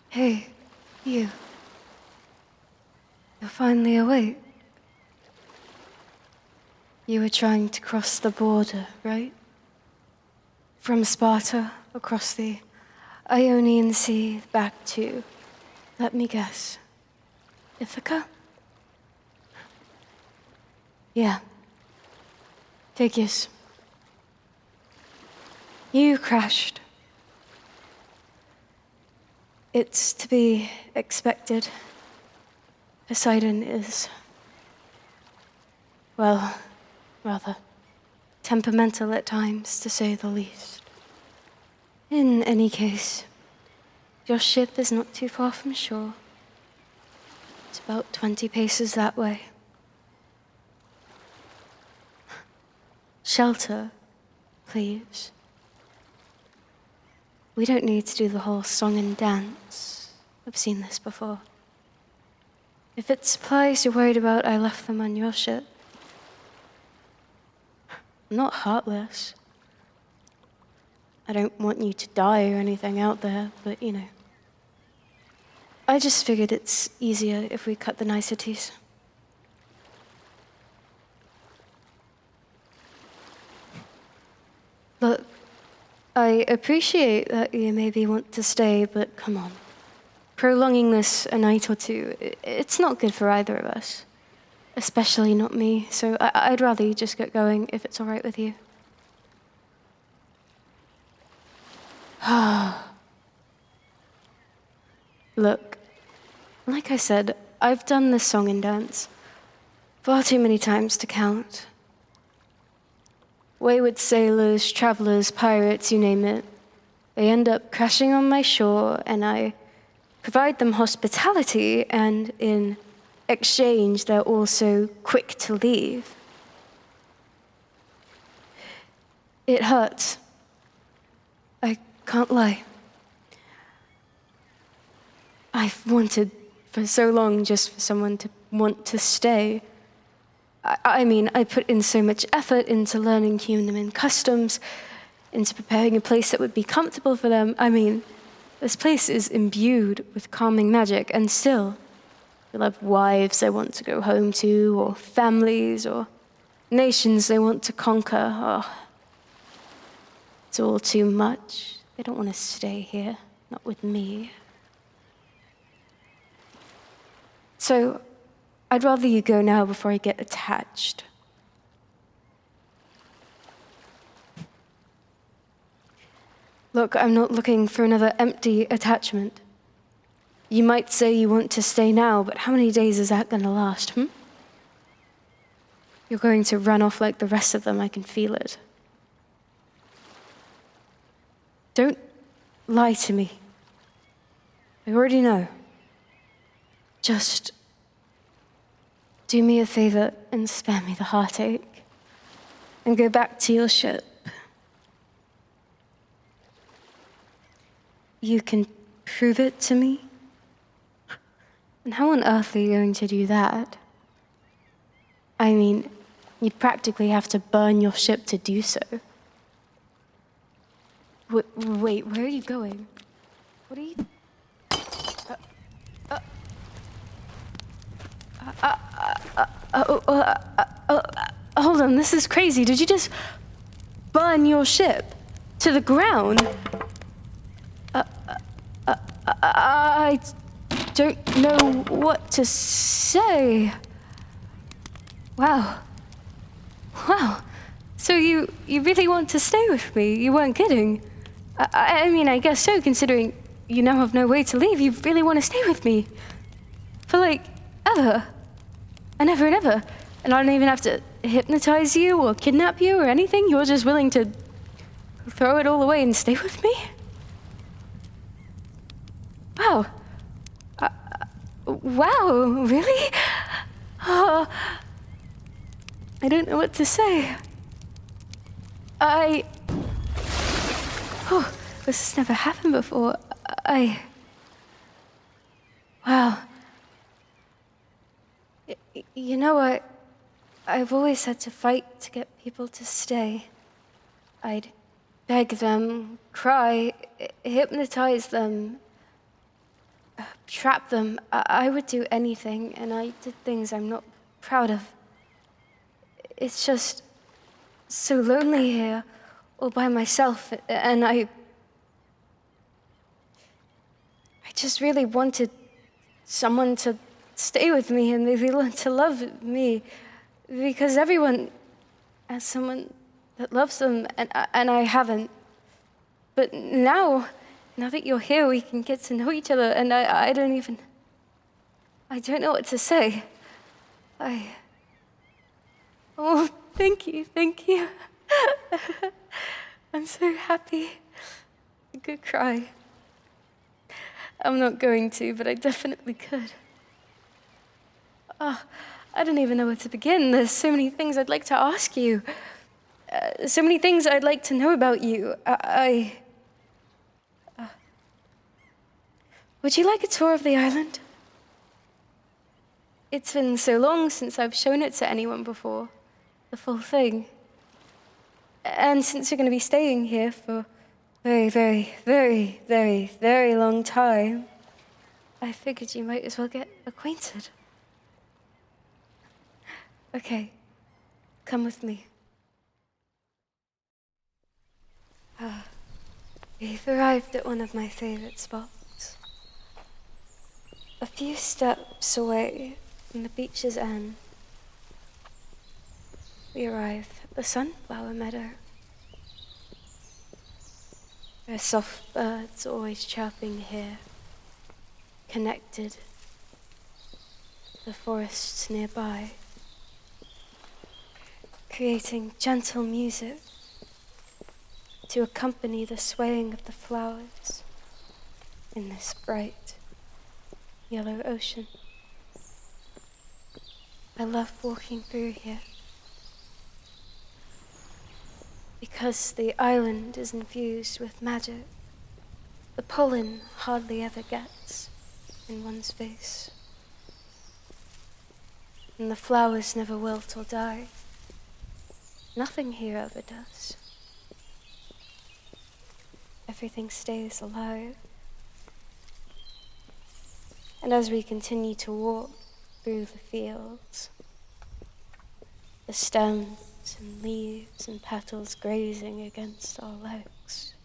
Hey, you. You're finally awake. You were trying to cross the border, right? From Sparta, across the Ionian Sea, back to, let me guess, Ithaca? Yeah. Figures. You crashed. It's to be expected. Poseidon is, well, rather temperamental at times, to say the least. In any case, your ship is not too far from shore. It's about 20 paces that way. Shelter, please. We don't need to do the whole song and dance. I've seen this before. If it's supplies you're worried about, I left them on your ship. I'm not heartless. I don't want you to die or anything out there, but you know. I just figured it's easier if we cut the niceties. Look, I appreciate that you maybe want to stay, but come on. Prolonging this a night or two, it's not good for either of us. Especially not me, so I'd rather you just get going if it's all right with you. Look, like I said, I've done this song and dance far too many times to count. Wayward sailors, travelers, pirates, you name it. They end up crashing on my shore, and I provide them hospitality, and in exchange, they're also quick to leave. It hurts. I can't lie. I've wanted for so long just for someone to want to stay. I mean, I put in so much effort into learning human customs, into preparing a place that would be comfortable for them. I mean, this place is imbued with calming magic, and still, you'll have wives they want to go home to, or families, or nations they want to conquer. Oh, it's all too much. They don't want to stay here, not with me. So, I'd rather you go now before I get attached. Look, I'm not looking for another empty attachment. You might say you want to stay now, but how many days is that gonna last, You're going to run off like the rest of them, I can feel it. Don't lie to me. I already know. Just do me a favor and spare me the heartache, and go back to your ship. You can prove it to me? And how on earth are you going to do that? I mean, you'd practically have to burn your ship to do so. Wait, where are you going? What are you... hold on, this is crazy. Did you just burn your ship to the ground? I don't know what to say. Wow. So you really want to stay with me? You weren't kidding. I mean, I guess so, considering you now have no way to leave. You really want to stay with me? For like, ever. And ever and ever. And I don't even have to hypnotize you or kidnap you or anything? You're just willing to throw it all away and stay with me? Wow. Wow, really? Oh, I don't know what to say. Oh, this has never happened before. Wow. You know, I've always had to fight to get people to stay. I'd beg them, cry, hypnotize them, trap them. I would do anything, and I did things I'm not proud of. It's just so lonely here, all by myself, and I just really wanted someone to stay with me and maybe learn to love me, because everyone has someone that loves them, and I haven't. But now that you're here, we can get to know each other, and I don't know what to say. Oh, thank you. I'm so happy. I could cry. I'm not going to, but I definitely could. Oh, I don't even know where to begin. There's so many things I'd like to ask you. So many things I'd like to know about you. Would you like a tour of the island? It's been so long since I've shown it to anyone before, the full thing. And since you're going to be staying here for a very long time, I figured you might as well get acquainted. Okay, come with me. We've arrived at one of my favorite spots. A few steps away from the beach's end, we arrive at the sunflower meadow. There are soft birds always chirping here, connected to the forests nearby, creating gentle music to accompany the swaying of the flowers in this bright yellow ocean. I love walking through here because the island is infused with magic. The pollen hardly ever gets in one's face, and the flowers never wilt or die. Nothing here ever does. Everything stays alive. And as we continue to walk through the fields, the stems and leaves and petals grazing against our legs,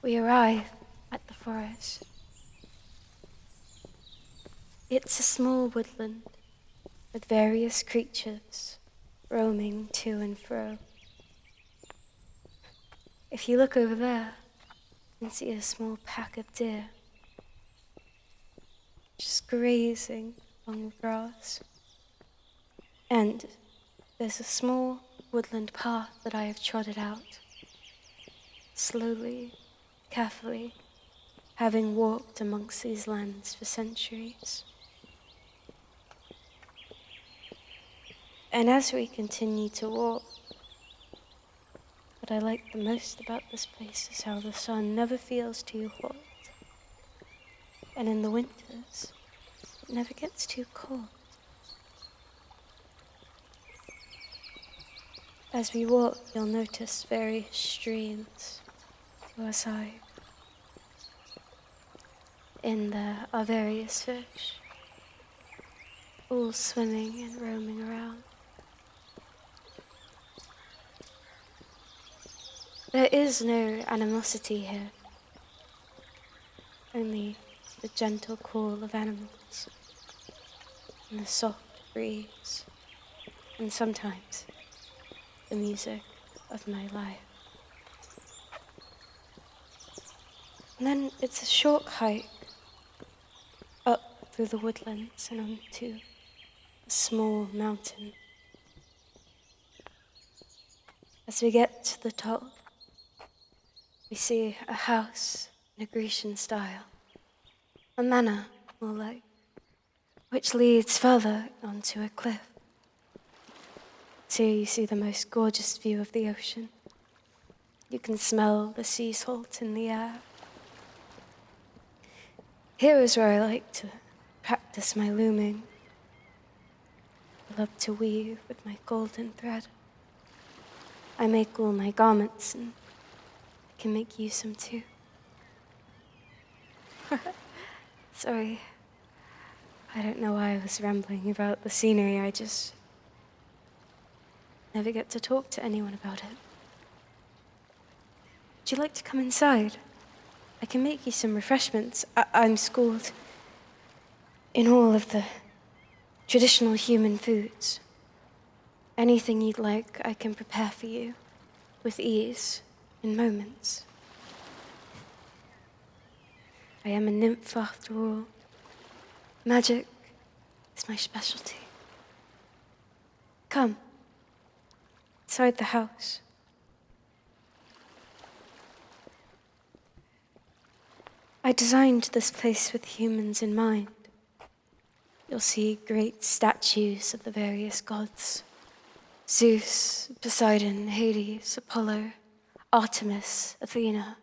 we arrive at the forest. It's a small woodland with various creatures roaming to and fro. If you look over there, you can see a small pack of deer just grazing on the grass. And there's a small woodland path that I have trotted out, slowly, carefully, having walked amongst these lands for centuries. And as we continue to walk, what I like the most about this place is how the sun never feels too hot. And in the winters, it never gets too cold. As we walk, you'll notice various streams to our side. In there are various fish, all swimming and roaming around. There is no animosity here, only the gentle call of animals, and the soft breeze, and sometimes the music of my life. And then it's a short hike up through the woodlands and onto a small mountain. As we get to the top, we see a house in a Grecian style, a manor, more like, which leads further onto a cliff. So you see the most gorgeous view of the ocean. You can smell the sea salt in the air. Here is where I like to practice my looming. I love to weave with my golden thread. I make all my garments and can make you some too. Sorry. I don't know why I was rambling about the scenery. I just never get to talk to anyone about it. Would you like to come inside? I can make you some refreshments. I'm schooled in all of the traditional human foods. Anything you'd like, I can prepare for you with ease in moments. I am a nymph after all. Magic is my specialty. Come, inside the house. I designed this place with humans in mind. You'll see great statues of the various gods. Zeus, Poseidon, Hades, Apollo, Artemis, Athena,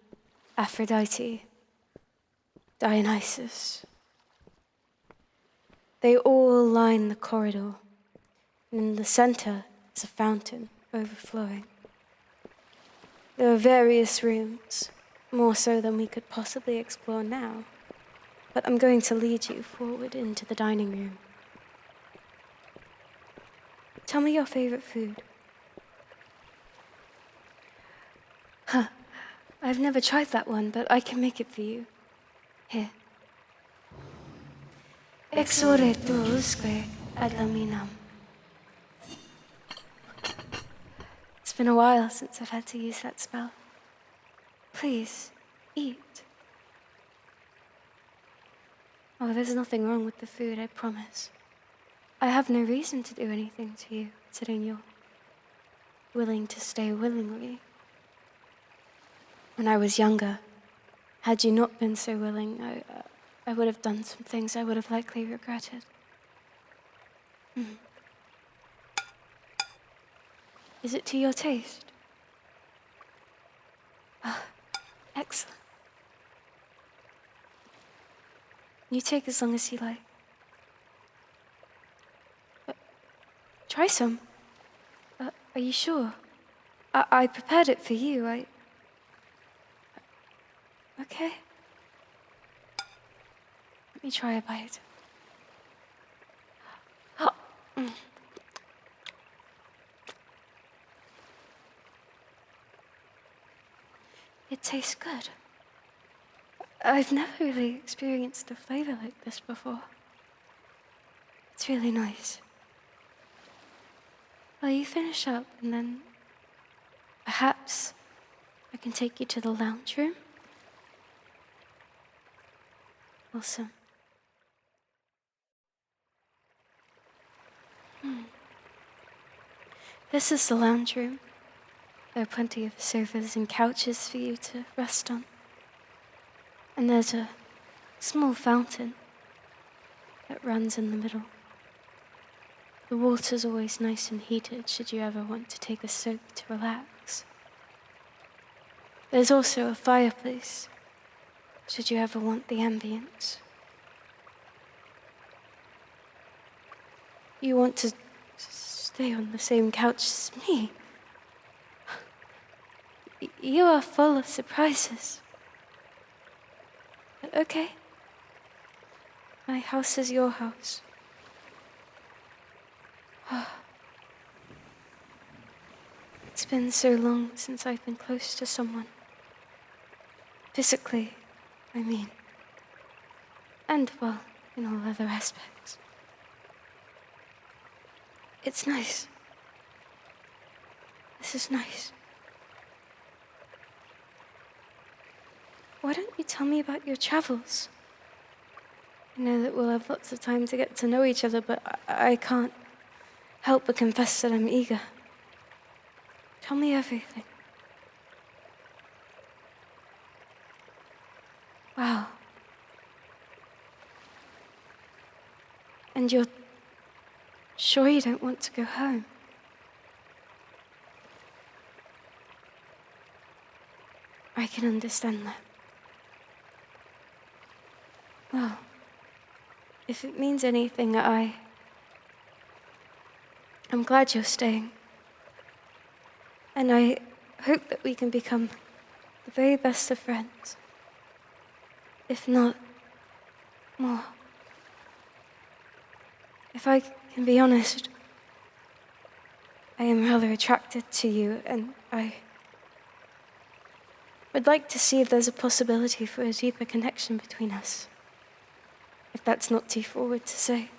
Aphrodite, Dionysus. They all line the corridor, and in the center is a fountain overflowing. There are various rooms, more so than we could possibly explore now, but I'm going to lead you forward into the dining room. Tell me your favorite food. I've never tried that one, but I can make it for you. Here. Exore tuusque ad laminam. It's been a while since I've had to use that spell. Please, eat. Oh, there's nothing wrong with the food, I promise. I have no reason to do anything to you, considering you're willing to stay willingly. When I was younger, had you not been so willing, I would have done some things I would have likely regretted. Is it to your taste? Ah, excellent. You take as long as you like. Try some. Are you sure? I prepared it for you. Okay. Let me try a bite. It tastes good. I've never really experienced a flavor like this before. It's really nice. Well, you finish up, and then perhaps I can take you to the lounge room. Awesome. This is the lounge room. There are plenty of sofas and couches for you to rest on. And there's a small fountain that runs in the middle. The water's always nice and heated should you ever want to take a soak to relax. There's also a fireplace should you ever want the ambience. You want to stay on the same couch as me? You are full of surprises. But okay. My house is your house. It's been so long since I've been close to someone. Physically, I mean. And, well, in all other aspects. It's nice. This is nice. Why don't you tell me about your travels? I know that we'll have lots of time to get to know each other, but I can't help but confess that I'm eager. Tell me everything. Wow. And you're sure you don't want to go home? I can understand that. Well, if it means anything, I'm glad you're staying. And I hope that we can become the very best of friends, if not more. If I can be honest, I am rather attracted to you, and I would like to see if there's a possibility for a deeper connection between us. If that's not too forward to say.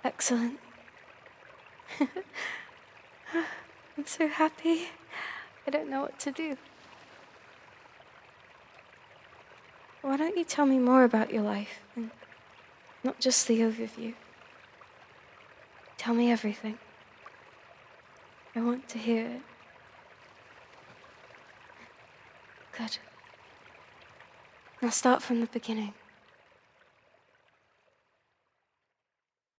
Excellent. I'm so happy. I don't know what to do. Why don't you tell me more about your life, and not just the overview? Tell me everything. I want to hear it. Good. Now start from the beginning.